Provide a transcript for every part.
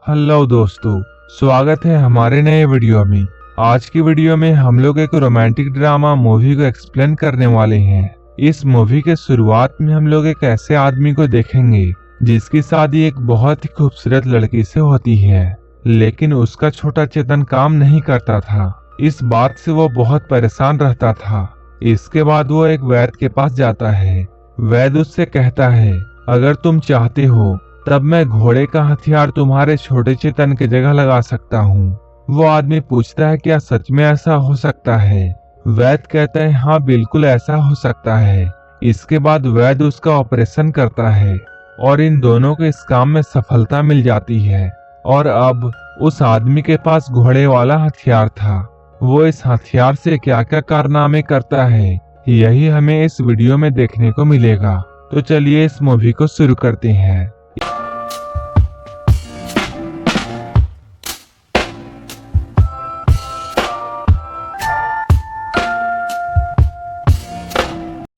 Hello दोस्तों, स्वागत है हमारे नए वीडियो में। आज की वीडियो में हम लोग एक रोमांटिक ड्रामा मूवी को एक्सप्लेन करने वाले हैं। इस मूवी के शुरुआत में हम लोग एक ऐसे आदमी को देखेंगे जिसकी शादी एक बहुत ही खूबसूरत लड़की से होती है, लेकिन उसका छोटा चेतन काम नहीं करता था। इस बात से वो बहुत परेशान रहता था। इसके बाद वो एक वैद्य के पास जाता है। वैद्य उससे कहता है, अगर तुम चाहते हो तब मैं घोड़े का हथियार तुम्हारे छोटे चेतन की जगह लगा सकता हूँ। वो आदमी पूछता है, क्या सच में ऐसा हो सकता है? वैद्य कहता है, हाँ बिल्कुल ऐसा हो सकता है। इसके बाद वैद्य उसका ऑपरेशन करता है और इन दोनों को इस काम में सफलता मिल जाती है। और अब उस आदमी के पास घोड़े वाला हथियार था। वो इस हथियार से क्या क्या कारनामे करता है, यही हमें इस वीडियो में देखने को मिलेगा। तो चलिए इस मूवी को शुरू करते हैं।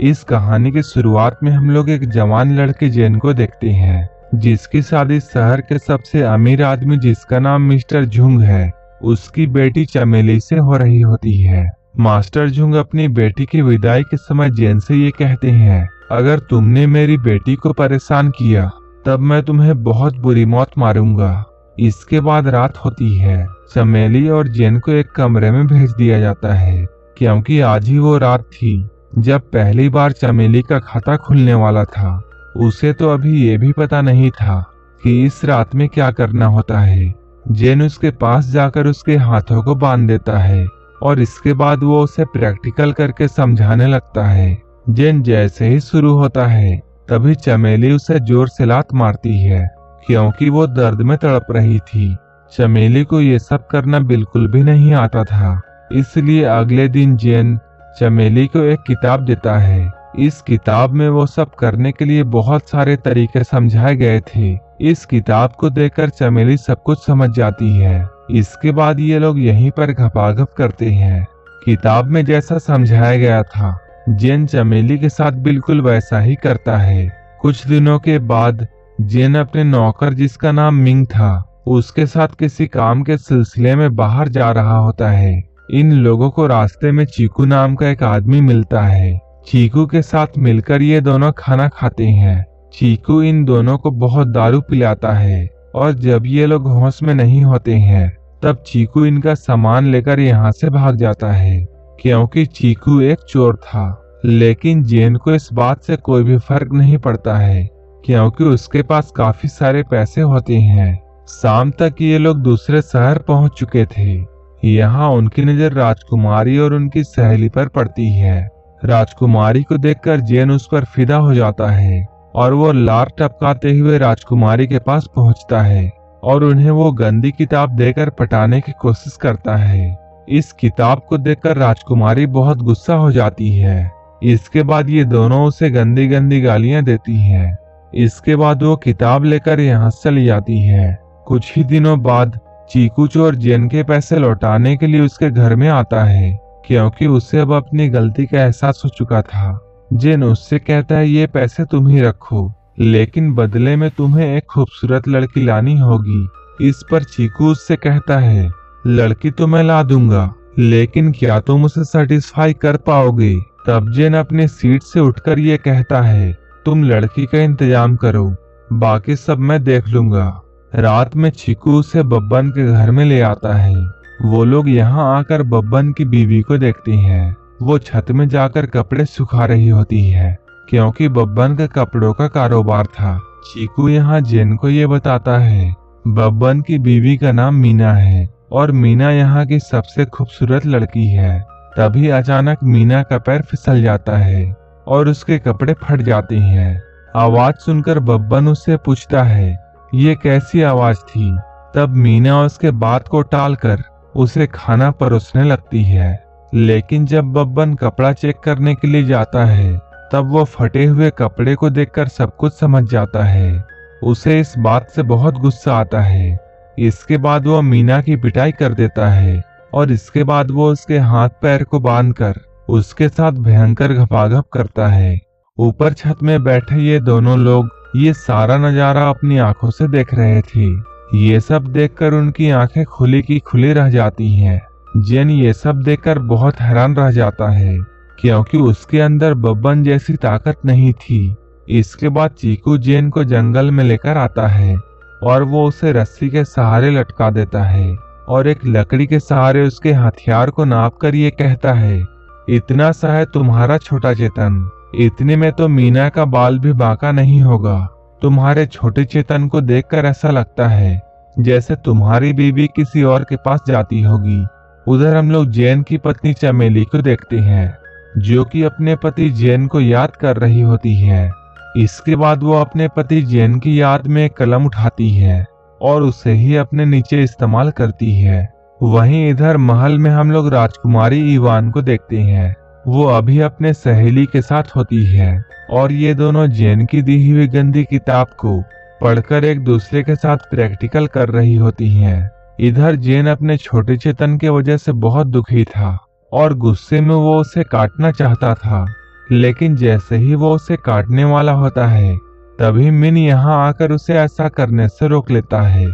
इस कहानी की शुरुआत में हम लोग एक जवान लड़के जेन को देखते हैं, जिसकी शादी शहर के सबसे अमीर आदमी जिसका नाम मिस्टर झुंग है, उसकी बेटी चमेली से हो रही होती है। मास्टर झुंग अपनी बेटी की विदाई के समय जेन से ये कहते हैं, अगर तुमने मेरी बेटी को परेशान किया तब मैं तुम्हें बहुत बुरी मौत मारूंगा। इसके बाद रात होती है। चमेली और जेन को एक कमरे में भेज दिया जाता है, क्योंकि आज ही वो रात थी जब पहली बार चमेली का खाता खुलने वाला था। उसे तो अभी ये भी पता नहीं था कि इस रात में क्या करना होता है। जेन उसके पास जाकर उसके हाथों को बांध देता है और इसके बाद वो उसे प्रैक्टिकल करके समझाने लगता है। जेन जैसे ही शुरू होता है तभी चमेली उसे जोर से लात मारती है, क्योंकि वो दर्द में तड़प रही थी। चमेली को ये सब करना बिल्कुल भी नहीं आता था, इसलिए अगले दिन जेन चमेली को एक किताब देता है। इस किताब में वो सब करने के लिए बहुत सारे तरीके समझाए गए थे। इस किताब को देखकर चमेली सब कुछ समझ जाती है। इसके बाद ये लोग यहीं पर घपाघप करते हैं। किताब में जैसा समझाया गया था, जेन चमेली के साथ बिल्कुल वैसा ही करता है। कुछ दिनों के बाद जेन अपने नौकर जिसका नाम मिंग था, उसके साथ किसी काम के सिलसिले में बाहर जा रहा होता है। इन लोगों को रास्ते में चीकू नाम का एक आदमी मिलता है। चीकू के साथ मिलकर ये दोनों खाना खाते हैं। चीकू इन दोनों को बहुत दारू पिलाता है और जब ये लोग होश में नहीं होते हैं तब चीकू इनका सामान लेकर यहाँ से भाग जाता है, क्योंकि चीकू एक चोर था। लेकिन जेन को इस बात से कोई भी फर्क नहीं पड़ता है, क्योंकि उसके पास काफी सारे पैसे होते हैं। शाम तक ये लोग दूसरे शहर पहुंच चुके थे। यहाँ उनकी नजर राजकुमारी और उनकी सहेली पर पड़ती है। राजकुमारी को देखकर जेन उस पर फिदा हो जाता है और वो लार टपकाते हुए राजकुमारी के पास पहुंचता है और उन्हें वो गंदी किताब देकर पटाने की कोशिश करता है। इस किताब को देखकर राजकुमारी बहुत गुस्सा हो जाती है। इसके बाद ये दोनों उसे गंदी गंदी गालियां देती हैं। इसके बाद वो किताब लेकर यहाँ से चली जाती है। कुछ ही दिनों बाद चीकू चोर जेन के पैसे लौटाने के लिए उसके घर में आता है, क्योंकि उसे अब अपनी गलती का एहसास हो चुका था। जेन उससे कहता है, ये पैसे तुम ही रखो, लेकिन बदले में तुम्हें एक खूबसूरत लड़की लानी होगी। इस पर चीकू उससे कहता है, लड़की तो मैं ला दूंगा, लेकिन क्या तुम उसे सेटिस्फाई कर पाओगे? तब जेन अपनी सीट से उठकर ये कहता है, तुम लड़की का इंतजाम करो, बाकी सब मैं देख लूंगा। रात में चीकू उसे बब्बन के घर में ले आता है। वो लोग यहाँ आकर बब्बन की बीवी को देखते हैं। वो छत में जाकर कपड़े सुखा रही होती है, क्योंकि बब्बन का कपड़ों का कारोबार था। चीकू यहाँ जेन को ये बताता है, बब्बन की बीवी का नाम मीना है और मीना यहाँ की सबसे खूबसूरत लड़की है। तभी अचानक मीना का पैर फिसल जाता है और उसके कपड़े फट जाते हैं। आवाज सुनकर बब्बन उससे पूछता है, ये कैसी आवाज थी? तब मीना उसके बात को टालकर उसे खाना परोसने लगती है। लेकिन जब बब्बन कपड़ा चेक करने के लिए जाता है तब वो फटे हुए कपड़े को देखकर सब कुछ समझ जाता है। उसे इस बात से बहुत गुस्सा आता है। इसके बाद वो मीना की पिटाई कर देता है और इसके बाद वो उसके हाथ पैर को बांधकर उसके साथ भयंकर घपाघप करता है। ऊपर छत में बैठे ये दोनों लोग ये सारा नजारा अपनी आंखों से देख रहे थे। ये सब देखकर उनकी आंखें खुली की खुली रह जाती हैं। जेन ये सब देखकर बहुत हैरान रह जाता है, क्योंकि उसके अंदर बब्बन जैसी ताकत नहीं थी। इसके बाद चीकू जेन को जंगल में लेकर आता है और वो उसे रस्सी के सहारे लटका देता है और एक लकड़ी के सहारे उसके हथियार को नाप कर ये कहता है, इतना सा है तुम्हारा छोटा चेतन, इतने में तो मीना का बाल भी बांका नहीं होगा। तुम्हारे छोटे चेतन को देखकर ऐसा लगता है जैसे तुम्हारी बीवी किसी और के पास जाती होगी। उधर हम लोग जेन की पत्नी चमेली को देखते हैं, जो कि अपने पति जेन को याद कर रही होती है। इसके बाद वो अपने पति जेन की याद में एक कलम उठाती है और उसे ही अपने नीचे इस्तेमाल करती है। वहीं इधर महल में हम लोग राजकुमारी इवान को देखते हैं। वो अभी अपने सहेली के साथ होती है और ये दोनों जेन की दी हुई गंदी किताब को पढ़कर एक दूसरे के साथ प्रैक्टिकल कर रही होती हैं। इधर जेन अपने छोटे चेतन के वजह से बहुत दुखी था और गुस्से में वो उसे काटना चाहता था, लेकिन जैसे ही वो उसे काटने वाला होता है तभी मिन यहाँ आकर उसे ऐसा करने से रोक लेता है।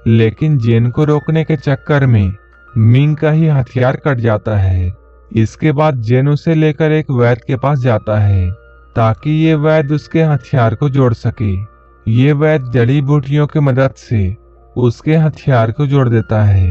लेकिन जेन को रोकने के चक्कर में मिंग का ही हथियार कट जाता है। इसके बाद जेन उसे लेकर एक वैद्य के पास जाता है ताकि ये वैद्य उसके हथियार को जोड़ सके। ये वैद्य जड़ी बूटियों की मदद से उसके हथियार को जोड़ देता है।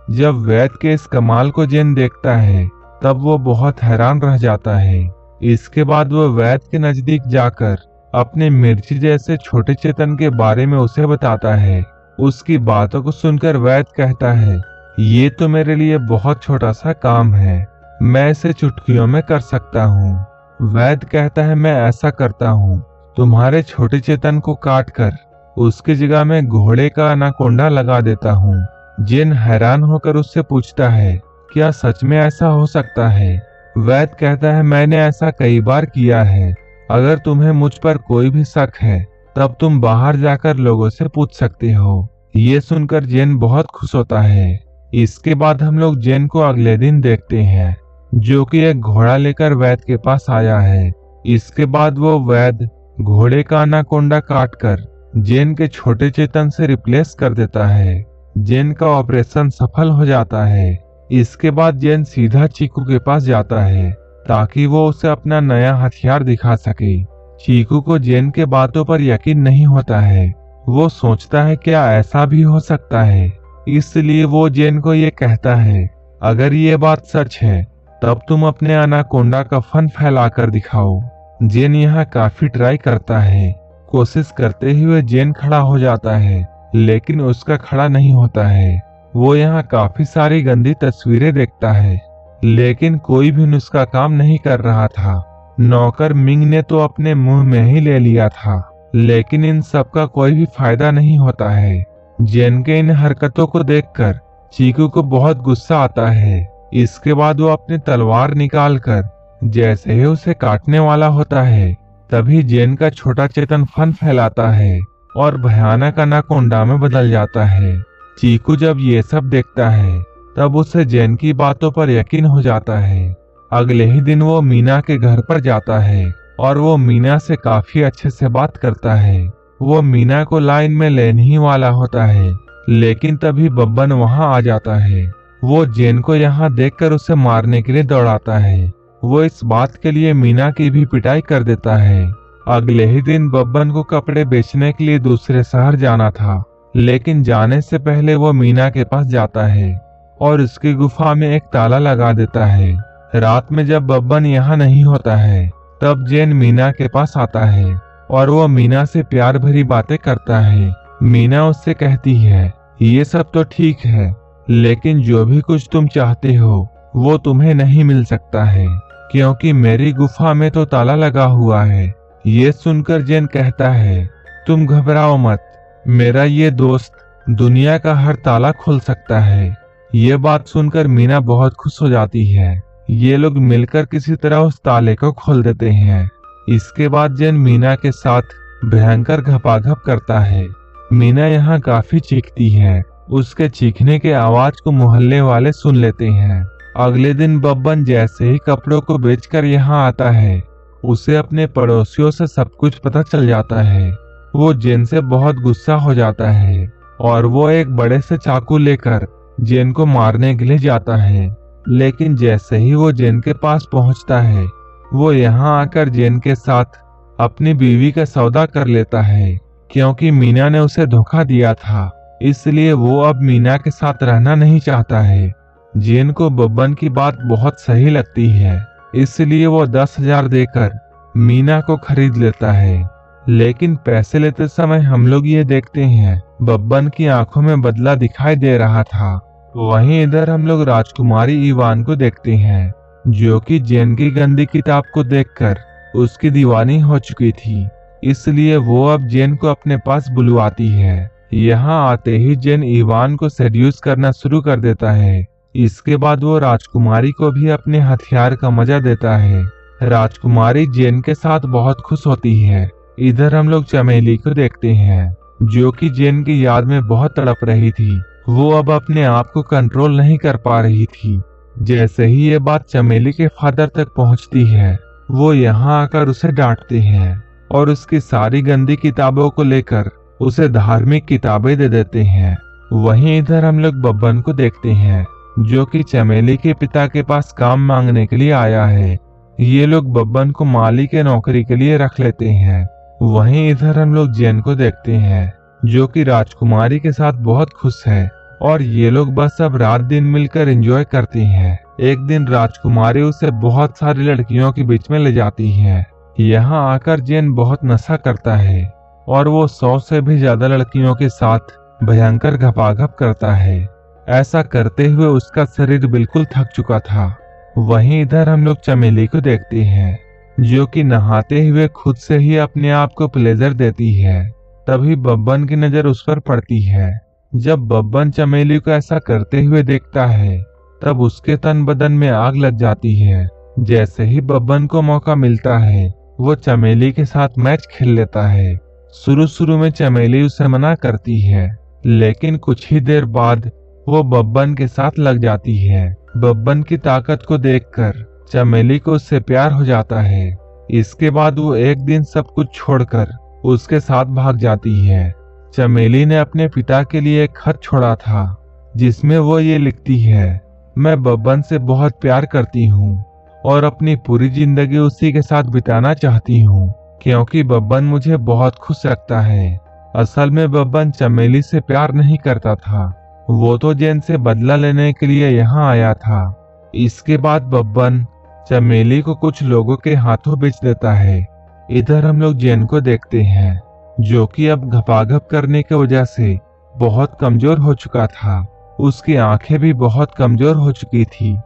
जब वैद्य के इस कमाल को जेन देखता है तब वो बहुत हैरान रह जाता है। इसके बाद वो वैद्य के नजदीक जाकर अपने मिर्ची जैसे छोटे चेतन के बारे में उसे बताता है। उसकी बातों को सुनकर वैद्य कहता है, ये तो मेरे लिए बहुत छोटा सा काम है, मैं इसे चुटकियों में कर सकता हूँ। वैद्य कहता है, मैं ऐसा करता हूँ, तुम्हारे छोटे चेतन को काट कर उसकी जगह में घोड़े का अनाकोंडा लगा देता हूँ। जेन हैरान होकर उससे पूछता है, क्या सच में ऐसा हो सकता है? वैद्य कहता है, मैंने ऐसा कई बार किया है, अगर तुम्हें मुझ पर कोई भी शक है तब तुम बाहर जाकर लोगों से पूछ सकते हो। ये सुनकर जेन बहुत खुश होता है। इसके बाद हम लोग जेन को अगले दिन देखते हैं, जो कि एक घोड़ा लेकर वैद्य के पास आया है। इसके बाद वो वैद्य घोड़े का अनाकोंडा काटकर जेन के छोटे चेतन से रिप्लेस कर देता है। जेन का ऑपरेशन सफल हो जाता है। इसके बाद जेन सीधा चीकू के पास जाता है ताकि वो उसे अपना नया हथियार दिखा सके। चीकू को जेन के बातों पर यकीन नहीं होता है। वो सोचता है क्या ऐसा भी हो सकता है, इसलिए वो जेन को ये कहता है, अगर ये बात सच है तब तुम अपने अनाकोंडा का फन फैला कर दिखाओ। जेन यहाँ काफी ट्राई करता है। कोशिश करते हुए जेन खड़ा हो जाता है, लेकिन उसका खड़ा नहीं होता है। वो यहाँ काफी सारी गंदी तस्वीरें देखता है, लेकिन कोई भी नुस्खा काम नहीं कर रहा था। नौकर मिंग ने तो अपने मुंह में ही ले लिया था, लेकिन इन सब का कोई भी फायदा नहीं होता है। जेन के इन हरकतों को देखकर चीकू को बहुत गुस्सा आता है। इसके बाद वो अपनी तलवार निकालकर जैसे ही उसे काटने वाला होता है तभी जेन का छोटा चेतन फन फैलाता है और भयानक अनाकोंडा में बदल जाता है। चीकू जब ये सब देखता है तब उसे जेन की बातों पर यकीन हो जाता है। अगले ही दिन वो मीना के घर पर जाता है और वो मीना से काफी अच्छे से बात करता है। वो मीना को लाइन में लेने ही वाला होता है, लेकिन तभी बब्बन वहां आ जाता है। वो जेन को यहाँ देखकर उसे मारने के लिए दौड़ाता है। वो इस बात के लिए मीना की भी पिटाई कर देता है। अगले ही दिन बब्बन को कपड़े बेचने के लिए दूसरे शहर जाना था, लेकिन जाने से पहले वो मीना के पास जाता है और उसकी गुफा में एक ताला लगा देता है। रात में जब बब्बन यहाँ नहीं होता है तब जेन मीना के पास आता है और वो मीना से प्यार भरी बातें करता है। मीना उससे कहती है, ये सब तो ठीक है, लेकिन जो भी कुछ तुम चाहते हो वो तुम्हें नहीं मिल सकता है, क्योंकि मेरी गुफा में तो ताला लगा हुआ है। ये सुनकर जेन कहता है, तुम घबराओ मत, मेरा ये दोस्त दुनिया का हर ताला खोल सकता है। ये बात सुनकर मीना बहुत खुश हो जाती है। ये लोग मिलकर किसी तरह उस ताले को खोल देते हैं। इसके बाद जेन मीना के साथ भयंकर घपाघप करता है। मीना यहाँ काफी चीखती है। उसके चीखने के आवाज को मोहल्ले वाले सुन लेते हैं। अगले दिन बब्बन जैसे ही कपड़ों को बेचकर यहाँ आता है, उसे अपने पड़ोसियों से सब कुछ पता चल जाता है। वो जेन से बहुत गुस्सा हो जाता है और वो एक बड़े से चाकू लेकर जेन को मारने के लिए जाता है। लेकिन जैसे ही वो जेन के पास पहुंचता है, वो यहाँ आकर जेन के साथ अपनी बीवी का सौदा कर लेता है, क्योंकि मीना ने उसे धोखा दिया था। इसलिए वो अब मीना के साथ रहना नहीं चाहता है। जेन को बब्बन की बात बहुत सही लगती है, इसलिए वो 10,000 देकर मीना को खरीद लेता है। लेकिन पैसे लेते समय हम लोग ये देखते हैं बब्बन की आंखों में बदला दिखाई दे रहा था। वहीं इधर हम लोग राजकुमारी इवान को देखते हैं, जो कि जेन की गंदी किताब को देखकर उसकी दीवानी हो चुकी थी। इसलिए वो अब जेन को अपने पास बुलवाती है। यहाँ आते ही जेन इवान को सेड्यूस करना शुरू कर देता है। इसके बाद वो राजकुमारी को भी अपने हथियार का मजा देता है। राजकुमारी जेन के साथ बहुत खुश होती है। इधर हम लोग चमेली को देखते हैं, जो कि जेन की याद में बहुत तड़प रही थी। वो अब अपने आप को कंट्रोल नहीं कर पा रही थी। जैसे ही ये बात चमेली के फादर तक पहुंचती है, वो यहाँ आकर उसे डांटते हैं और उसकी सारी गंदी किताबों को लेकर उसे धार्मिक किताबें दे देते हैं। वहीं इधर हम लोग बब्बन को देखते हैं, जो कि चमेली के पिता के पास काम मांगने के लिए आया है। ये लोग बब्बन को माली के नौकरी के लिए रख लेते हैं। वहीं इधर हम लोग जेन को देखते हैं, जो कि राजकुमारी के साथ बहुत खुश है और ये लोग बस अब रात दिन मिलकर एंजॉय करते हैं। एक दिन राजकुमारी उसे बहुत सारी लड़कियों के बीच में ले जाती है। यहाँ आकर जेन बहुत नशा करता है और वो 100 से भी ज्यादा लड़कियों के साथ भयंकर घपाघप करता है। ऐसा करते हुए उसका शरीर बिल्कुल थक चुका था। वहीं इधर हम लोग चमेली को देखते हैं, जो कि नहाते हुए खुद से ही अपने आप को प्लेजर देती है। तभी बब्बन की नजर उस पर पड़ती है। जब बब्बन चमेली को ऐसा करते हुए देखता है, तब उसके तन बदन में आग लग जाती है। जैसे ही बब्बन को मौका मिलता है, वो चमेली के साथ मैच खेल लेता है। शुरू में चमेली उसे मना करती है, लेकिन कुछ ही देर बाद वो बब्बन के साथ लग जाती है। बब्बन की ताकत को देखकर चमेली को उससे प्यार हो जाता है। इसके बाद वो एक दिन सब कुछ छोड़कर उसके साथ भाग जाती है। चमेली ने अपने पिता के लिए एक खत छोड़ा था, जिसमें वो ये लिखती है, मैं बब्बन से बहुत प्यार करती हूँ और अपनी पूरी जिंदगी उसी के साथ बिताना चाहती हूँ, क्योंकि बब्बन मुझे बहुत खुश रखता है। असल में बब्बन चमेली से प्यार नहीं करता था, वो तो जेन से बदला लेने के लिए यहाँ आया था। इसके बाद बब्बन चमेली को कुछ लोगों के हाथों बेच देता है। इधर हम लोग जेन को देखते हैं, जो कि अब घपाघप करने की वजह से बहुत कमजोर हो चुका था। उसकी आंखें भी बहुत कमजोर हो चुकी थी,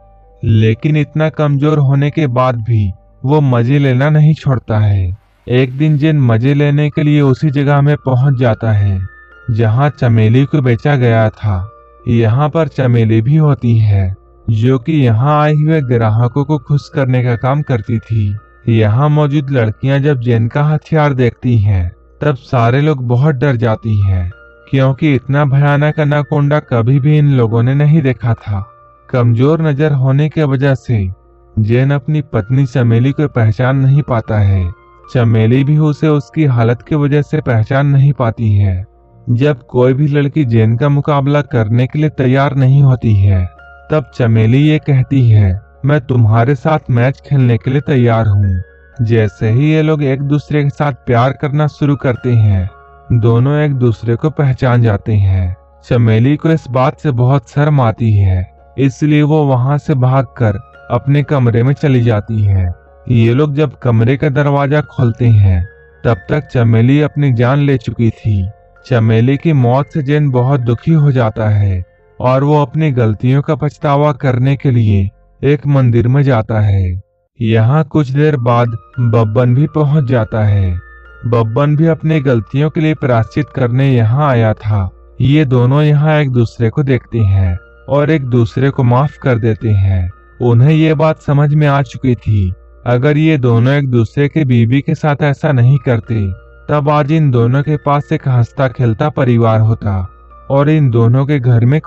लेकिन इतना कमजोर होने के बाद भी वो मजे लेना नहीं छोड़ता है। एक दिन जेन मजे लेने के लिए उसी जगह में पहुंच जाता है जहां चमेली को बेचा गया था। यहाँ पर चमेली भी होती है, जो कि यहाँ आए हुए ग्राहकों को खुश करने का काम करती थी। यहाँ मौजूद लड़कियां जब जेन का हथियार देखती हैं, तब सारे लोग बहुत डर जाती हैं, क्योंकि इतना भयानक अनाकोंडा कभी भी इन लोगों ने नहीं देखा था। कमजोर नजर होने की वजह से जेन अपनी पत्नी चमेली को पहचान नहीं पाता है। चमेली भी उसे उसकी हालत की वजह से पहचान नहीं पाती है। जब कोई भी लड़की जेन का मुकाबला करने के लिए तैयार नहीं होती है, तब चमेली ये कहती है, मैं तुम्हारे साथ मैच खेलने के लिए तैयार हूँ। जैसे ही ये लोग एक दूसरे के साथ प्यार करना शुरू करते हैं, दोनों एक दूसरे को पहचान जाते हैं। चमेली को इस बात से बहुत शर्म आती है, इसलिए वो वहां से भागकर अपने कमरे में चली जाती है। ये लोग जब कमरे का दरवाजा खोलते हैं, तब तक चमेली अपनी जान ले चुकी थी। चमेली की मौत से जेन बहुत दुखी हो जाता है और वो अपनी गलतियों का पछतावा करने के लिए एक मंदिर में जाता है। यहाँ कुछ देर बाद बब्बन भी पहुंच जाता है। बब्बन भी अपनी गलतियों के लिए प्रायश्चित करने यहाँ आया था। ये दोनों यहाँ एक दूसरे को देखते हैं और एक दूसरे को माफ कर देते हैं। उन्हें ये बात समझ में आ चुकी थी, अगर ये दोनों एक दूसरे के बीवी के साथ ऐसा नहीं करते, तब आज इन दोनों के पास एक हंसता खेलता परिवार होता और इन दोनों के घर में